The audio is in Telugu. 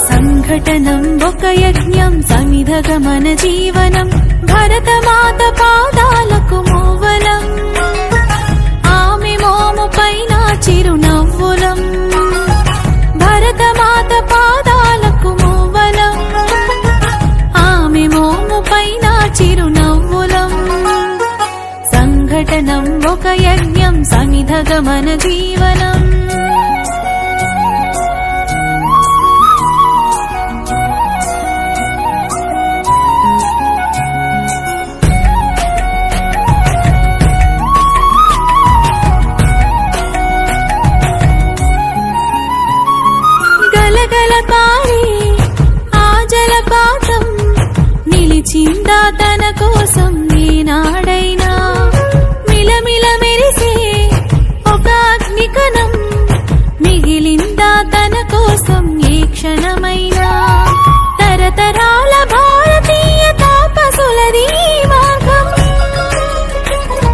సంఘటనం ఒక యజ్ఞం సమిధగమన జీవనం భరతమాత పాదాలకు మూవలం ఆమె మోము పైన చిరునవ్వులం భరతమాత పాదాలకు మూవలం ఆమె మోము పైన చిరునవ్వులం సంఘటనం ఒక యజ్ఞం సమిధగమన జీవనం ఆ జలపాతం నిలిచిందా తన కోసం ఏనాడైనా